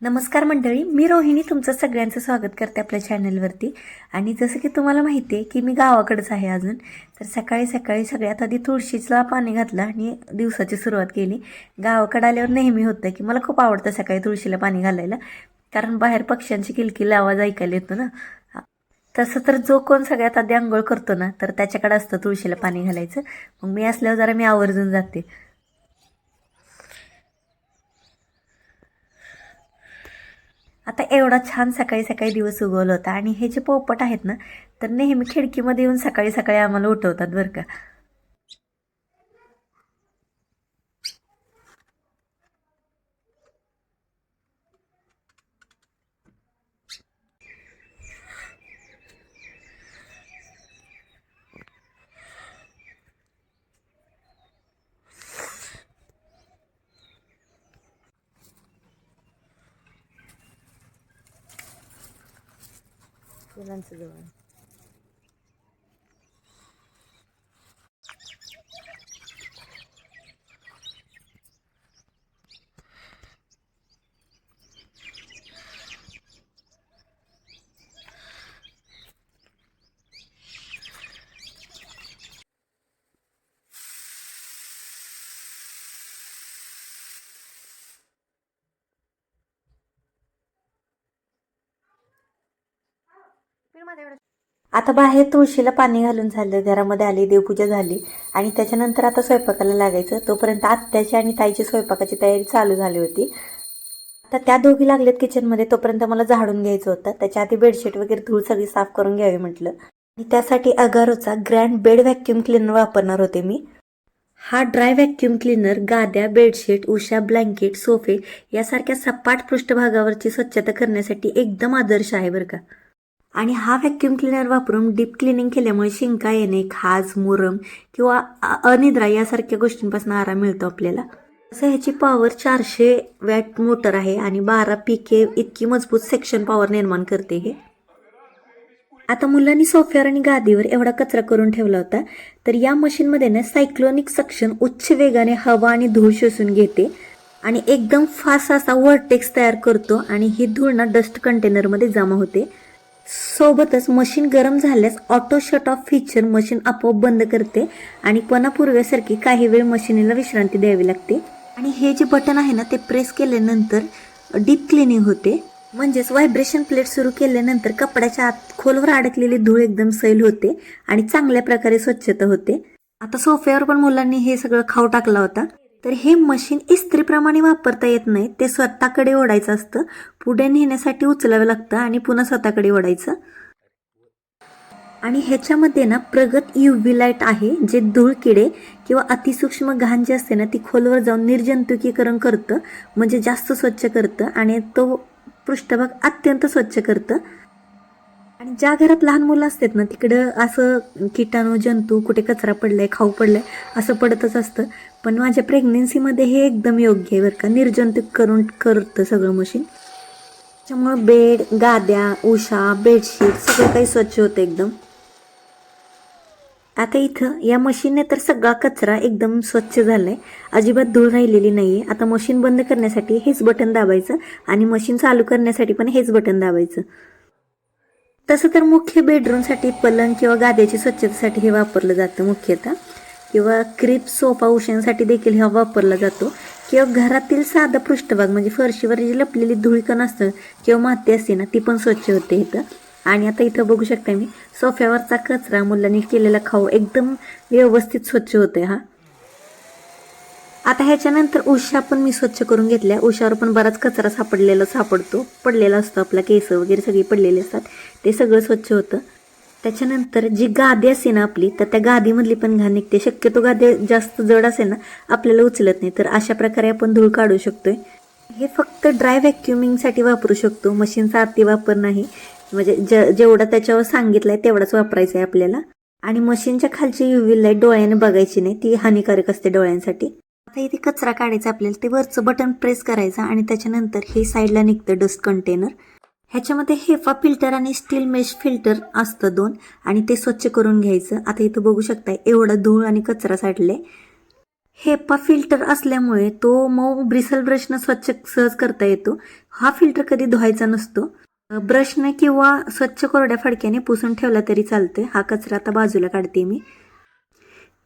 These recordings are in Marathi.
नमस्कार मंडळी, मी रोहिणी तुमचं सगळ्यांचं स्वागत करते आपल्या चॅनलवरती. आणि जसं की तुम्हाला माहिती आहे की मी गावाकडेच आहे अजून. तर सकाळी सकाळी सगळ्यात आधी तुळशीला पाणी घातलं आणि दिवसाची सुरुवात केली. गावाकडे आल्यावर नेहमी होतं की मला खूप आवडतं सकाळी तुळशीला पाणी घालायला, कारण बाहेर पक्ष्यांची किलकिल आवाज ऐकायला येतो ना. तसं तर जो कोण सगळ्यात आधी आंघोळ करतो ना, तर त्याच्याकडे असतं तुळशीला पाणी घालायचं. मग मी असल्यावर जरा मी आवर्जून जाते. आता एवढा छान सकाळी सकाळी दिवस उगवला होता आणि हे जे पोपट आहेत ना, तर नेहमी खिडकीमध्ये येऊन सकाळी सकाळी आम्हाला उठवतात बरं का. फुलांचं जवळ आता बाहेर तुळशीला पाणी घालून झालं, घरामध्ये आली, देवपूजा झाली आणि त्याच्यानंतर आता स्वयंपाकाला लागायचं. तोपर्यंत आत्याची आणि ताईची स्वयंपाकाची तयारी चालू झाली होती. आता त्या दोघी लागलेत किचनमध्ये, तोपर्यंत मला झाडून घ्यायचं होतं. त्याच्या आधी बेडशीट वगैरे धूळ सगळी साफ करून घ्यावी म्हटलं. आणि त्यासाठी अगारोचा ग्रँड बेड व्हॅक्यूम क्लीनर वापरणार होते मी. हा ड्राय व्हॅक्यूम क्लीनर गाद्या, बेडशीट, उषा, ब्लँकेट, सोफे यासारख्या सपाट पृष्ठभागावरची स्वच्छता करण्यासाठी एकदम आदर्श आहे बरं का. आणि हा व्हॅक्यूम क्लीनर वापरून डीप क्लिनिंग केल्यामुळे शिंका येणे, खाज, मुरम किंवा अनिद्रा यासारख्या गोष्टींपासून आराम मिळतो आपल्याला. तसं ह्याची पॉवर 400 वॅट मोटर आहे आणि 12 PK इतकी मजबूत सेक्शन पॉवर निर्माण करते हे. आता मुलांनी सोफ्यावर आणि गादीवर एवढा कचरा करून ठेवला होता, तर या मशीनमध्ये ना सायक्लोनिक सक्शन उच्च वेगाने हवा आणि धूळ शोषून घेते आणि एकदम फास्ट असा वर्टेक्स तयार करतो आणि ही धूळ ना डस्ट कंटेनरमध्ये जमा होते. सोबतच मशीन गरम झाल्यास auto shut off feature machine आपोआप बंद करते आणि पुन्हा पूर्वीसारखी काही वेळ मशीनला विश्रांती द्यावी लागते. आणि हे जे बटन आहे ना, ते प्रेस केल्यानंतर डीप क्लिनिंग होते. म्हणजेच व्हायब्रेशन प्लेट सुरू केल्यानंतर कपड्याच्या आत खोलवर अडकलेली धूळ एकदम सैल होते आणि चांगल्या प्रकारे स्वच्छता होते. आता सोफ्यावर पण मुलांनी हे सगळं खाऊ टाकला होता. तर हे मशीन इस्त्रीप्रमाणे वापरता येत नाही, ते स्वतःकडे ओढायचं असतं. पुढे नेण्यासाठी उचलावं लागतं आणि पुन्हा स्वतःकडे ओढायचं. आणि ह्याच्यामध्ये ना प्रगत UV लाईट आहे, जे धूळ किडे किंवा अतिसूक्ष्म घाण जे असते ना, ती खोलवर जाऊन निर्जंतुकीकरण करतं, म्हणजे जास्त स्वच्छ करतं आणि तो पृष्ठभाग अत्यंत स्वच्छ करतं. आणि ज्या घरात लहान मुलं असतात ना, तिकडं असं किटाणू, जंतू, कुठे कचरा पडलाय, खाऊ पडलाय असं पडतच असतं. पण माझ्या प्रेग्नेन्सीमध्ये हे एकदम योग्य आहे बरं का, निर्जंतुक करून करतं सगळं मशीन. त्याच्यामुळं बेड, गाद्या, उषा, बेडशीट सगळं काही स्वच्छ होतं एकदम. आता इथं या मशीनने तर सगळा कचरा एकदम स्वच्छ झालाय, अजिबात धूळ राहिलेली नाहीये. आता मशीन बंद करण्यासाठी हेच बटन दाबायचं आणि मशीन चालू करण्यासाठी पण हेच बटन दाबायचं. तसं तर मुख्य बेडरूमसाठी पलंग किंवा गाद्याची स्वच्छतेसाठी हे वापरलं जातं मुख्यतः, किंवा क्रिप सोफा उशांसाठी देखील हा वापरला जातो, किंवा घरातील साधा पृष्ठभाग म्हणजे फरशीवर जी लपलेली धुळकण असतं किंवा माती असते ना, ती पण स्वच्छ होते इथं. आणि आता इथं बघू शकता मी सोफ्यावरचा कचरा, मुलांनी केलेला खाऊ एकदम व्यवस्थित स्वच्छ होते हा. आता ह्याच्यानंतर उशा पण मी स्वच्छ करून घेतल्या. उशावर पण बराच कचरा पडलेला असतो, आपला केस वगैरे सगळी पडलेली असतात, ते सगळं स्वच्छ होतं. त्याच्यानंतर जी गादी असते ना आपली, तर त्या गादीमधली पण घाण निघते. शक्यतो गादी जास्त जड असेल ना, आपल्याला उचलत नाही, तर अशा प्रकारे आपण धूळ काढू शकतोय. हे फक्त ड्राय व्हॅक्युमिंगसाठी वापरू शकतो, मशीनचा अति वापर नाही. म्हणजे जेवढा त्याच्यावर सांगितलंय तेवढाच वापरायचं आहे आपल्याला. आणि मशीनच्या खालची UV लाईट डोळ्याने बघायची नाही, ती हानिकारक असते डोळ्यांसाठी. आता इथे कचरा काढायचा आपल्याला, ते वरचं बटन प्रेस करायचं आणि त्याच्यानंतर हे साईडला निघतं डस्ट कंटेनर. ह्याच्यामध्ये हेफा फिल्टर आणि स्टील मेश फिल्टर असतं 2, आणि ते स्वच्छ करून घ्यायचं. आता इथं बघू शकताय एवढा धूळ आणि कचरा साठले. हेपा फिल्टर असल्यामुळे तो मऊ ब्रिसल ब्रशनं स्वच्छ सहज करता येतो. हा फिल्टर कधी धुवायचा नसतो. ब्रशने किंवा स्वच्छ कोरड्या फडक्याने पुसून ठेवला तरी चालते. हा कचरा आता बाजूला काढते मी.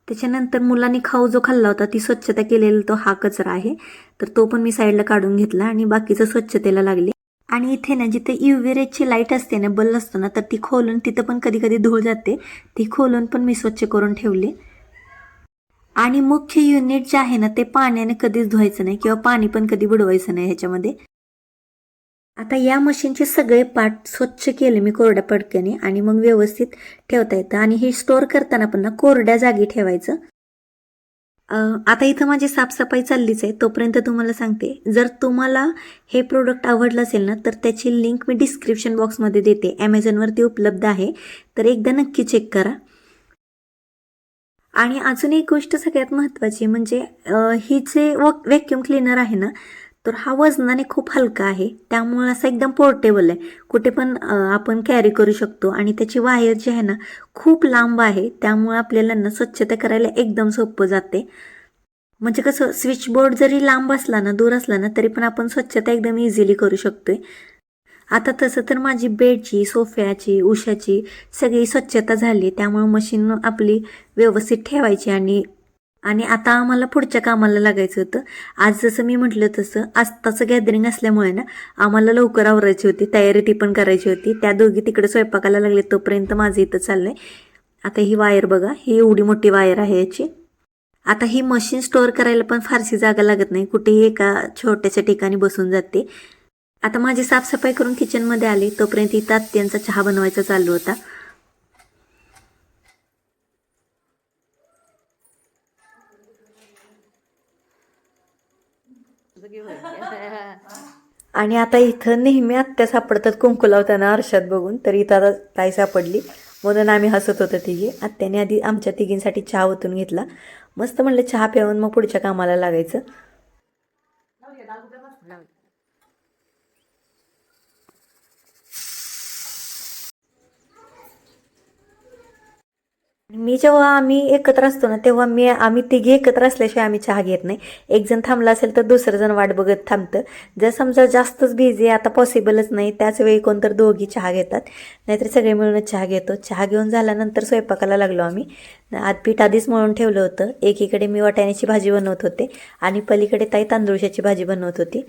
त्याच्यानंतर मुलांनी खाऊ जो खाल्ला होता ती स्वच्छता केलेला तो हा कचरा आहे, तर तो पण मी साईडला काढून घेतला आणि बाकीचं स्वच्छतेला लागले. आणि इथे ना जिथे UV रेजची लाईट असते ना, बल्ब असतो ना, तर ती खोलून तिथं पण कधी कधी धूळ जाते, ती खोलून पण मी स्वच्छ करून ठेवले. आणि मुख्य युनिट जे आहे ना ते पाण्याने कधीच धुवायचं नाही किंवा पाणी पण कधी बुडवायचं नाही ह्याच्यामध्ये. आता या मशीनचे सगळे पार्ट स्वच्छ केले मी कोरड्या पडक्याने आणि मग व्यवस्थित ठेवता येतं. आणि हे स्टोअर करताना पण ना कोरड्या जागी ठेवायचं. आता इथं माझी साफसफाई चाललीच आहे, तोपर्यंत तुम्हाला सांगते, जर तुम्हाला हे प्रोडक्ट आवडलं असेल ना तर त्याची लिंक मी डिस्क्रिप्शन बॉक्समध्ये देते. ॲमेझॉनवरती उपलब्ध आहे, तर एकदा नक्की चेक करा. आणि अजून एक गोष्ट सगळ्यात महत्त्वाची म्हणजे ही जे व्हॅक्यूम क्लीनर आहे ना, तर हा वजनाने खूप हलका आहे, त्यामुळे असं एकदम पोर्टेबल आहे, कुठे पण आपण कॅरी करू शकतो. आणि त्याची वायर जी आहे ना खूप लांब आहे, त्यामुळे आपल्याला ना स्वच्छता करायला एकदम सोपं जाते. म्हणजे कसं स्विच बोर्ड जरी लांब असला ना, दूर असला ना, तरी पण आपण स्वच्छता एकदम इझिली करू शकतोय. आता तसं तर माझी बेडची, सोफ्याची, उशाची सगळी स्वच्छता झाली, त्यामुळे मशीन आपली व्यवस्थित ठेवायची. आणि आणि आता आम्हाला पुढच्या कामाला लागायचं होतं. आज जसं मी म्हटलं तसं आत्ताचं गॅदरिंग असल्यामुळे ना आम्हाला लवकर आवरायची होती, तयारी ती पण करायची होती. त्या दोघी तिकडे स्वयंपाकाला लागले, तोपर्यंत माझं इथं चाललंय. आता ही वायर बघा, ही एवढी मोठी वायर आहे याची. आता ही मशीन स्टोअर करायला पण फारशी जागा लागत नाही, कुठेही एका छोट्याशा ठिकाणी बसून जाते. आता माझी साफसफाई करून किचनमध्ये आले, तोपर्यंत इथं आत्यांचा चहा बनवायचा चालू होता. आणि आता इथं नेहमी आत्या सापडतात कुंकू लावताना आरशात बघून, तर इथं आता ताई सापडली, म्हणून आम्ही हसत होतो तिघी. आत्याने आधी आमच्या तिघींसाठी चहा ओतून घेतला. मस्त म्हणलं चहा पिऊन मग पुढच्या कामाला लागायचं. मी जेव्हा आम्ही एकत्र असतो ना, तेव्हा आम्ही तिघी एकत्र असल्याशिवाय आम्ही चहा घेत नाही. एक जण थांबला असेल तर दुसरं जण वाट बघत थांबतं. जर समजा जास्तच बिझी आता पॉसिबलच नाही, त्याच वेळी कोणतर दोघी चहा घेतात, नाहीतर सगळे मिळूनच चहा घेतो. चहा घेऊन झाल्यानंतर स्वयंपाकाला लागलो आम्ही. पीठ आधीच मळून ठेवलं होतं. एकीकडे मी वाटाण्याची भाजी बनवत होते आणि पलीकडे ताई तांदूळशाची भाजी बनवत होती.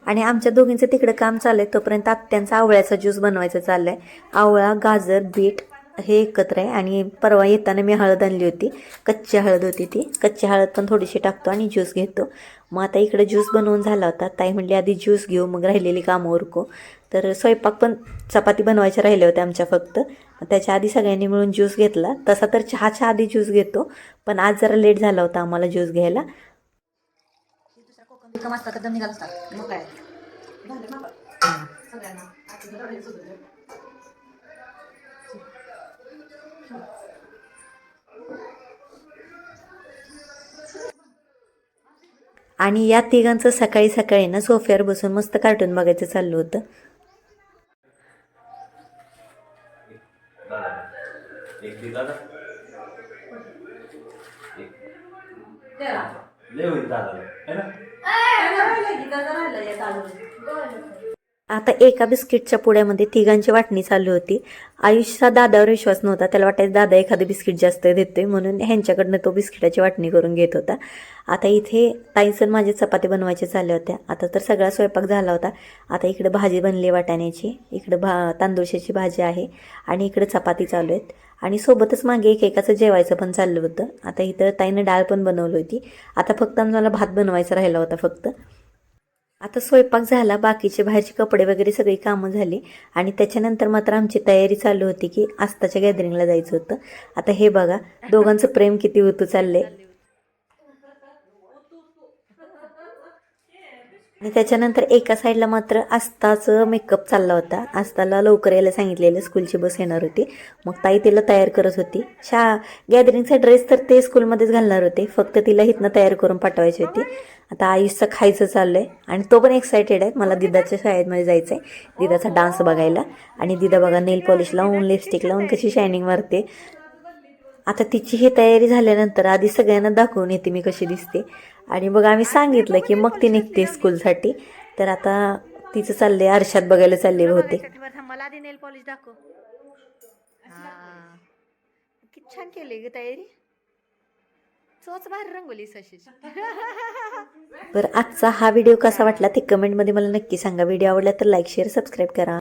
आणि आमच्या दोघींचं तिकडे काम चाललंय, तोपर्यंत आत्यांचा आवळ्याचा ज्यूस बनवायचा चाललाय. आवळा, गाजर, बीट हे एकत्र आहे. आणि परवा येताना मी हळद आणली होती, कच्ची हळद होती ती, कच्ची हळद पण थोडीशी टाकतो आणि ज्यूस घेतो. मग आता इकडे ज्यूस बनवून झाला होता, ताई म्हणली आधी ज्यूस घेऊ मग राहिलेली कामं उरकू. तर स्वयंपाक पण चपाती बनवायच्या राहिल्या होत्या आमच्या फक्त, त्याच्या आधी सगळ्यांनी मिळून ज्यूस घेतला. तसा तर चहाच्या आधी ज्यूस घेतो, पण आज जरा लेट झाला होता आम्हाला ज्यूस घ्यायला. आणि या तिघांचं सकाळी सकाळी ना सोफ्यावर बसून मस्त कार्टून बघायचं चाललं होतं. आता एका बिस्किटच्या पुड्यामध्ये तिघांची वाटणी चालू होती. आयुषचा दादावर विश्वास नव्हता, त्याला वाटायचं दादा एखादं बिस्किट जास्त देतोय, म्हणून ह्यांच्याकडनं तो बिस्किटाची वाटणी करून घेत होता. आता इथे ताईचं माझे चपाती बनवायचे चालल्या होत्या. आता तर सगळा स्वयंपाक झाला होता. आता इकडे भाजी बनली वाटाण्याची, इकडं तांदूळशाची भाजी आहे आणि इकडे चपाती चालू आहेत. आणि सोबतच मागे एकेकाचं जेवायचं पण चाललं होतं. आता इथं ताईनं डाळ पण बनवली होती. आता फक्त आम्हाला भात बनवायचा राहिला होता फक्त. आता स्वयंपाक झाला, बाकीचे बाहेरचे कपडे वगैरे सगळी कामं झाली आणि त्याच्यानंतर मात्र आमची तयारी चालू होती की आस्ताच्या गॅदरिंगला जायचं होतं. आता हे बघा दोघांचं प्रेम किती होतं चाललंय. आणि त्याच्यानंतर एका साईडला मात्र आस्थाचं मेकअप चालला होता. आस्थाला लवकर यायला सांगितलेलं, स्कूलची बस येणार होती. मग ताई तिला तयार करत होती. गॅदरिंगचा ड्रेस तर ते स्कूलमध्येच घालणार होते, फक्त तिला इथनं तयार करून पाठवायची होती. आता आयुषचं खायचं चाललंय आणि तो पण एक्सायटेड आहे. मला दिदाच्या शाळेमध्ये जायचं आहे, दिदाचा डान्स बघायला. आणि दिदा बघा नेल पॉलिश लावून, लिपस्टिक लावून कशी शायनिंग मारते. आता तिची ही तयारी झाल्यानंतर आधी सगळ्यांना दाखवून येते मी कशी दिसते. आणि बघा आम्ही सांगितलं की मग ती निघते स्कूलसाठी. तर आता तिचं चाललंय आरशात बघायला चालले होते. मला आधी नेल पॉलिश दाखव. किती छान केली ग तयारी. चोच बाहेर रंगवलीस अशीच. बरं, आजचा हा व्हिडिओ कसा वाटला ते कमेंटमध्ये मला नक्की सांगा. व्हिडिओ आवडला तर लाईक शेअर सबस्क्राईब करा.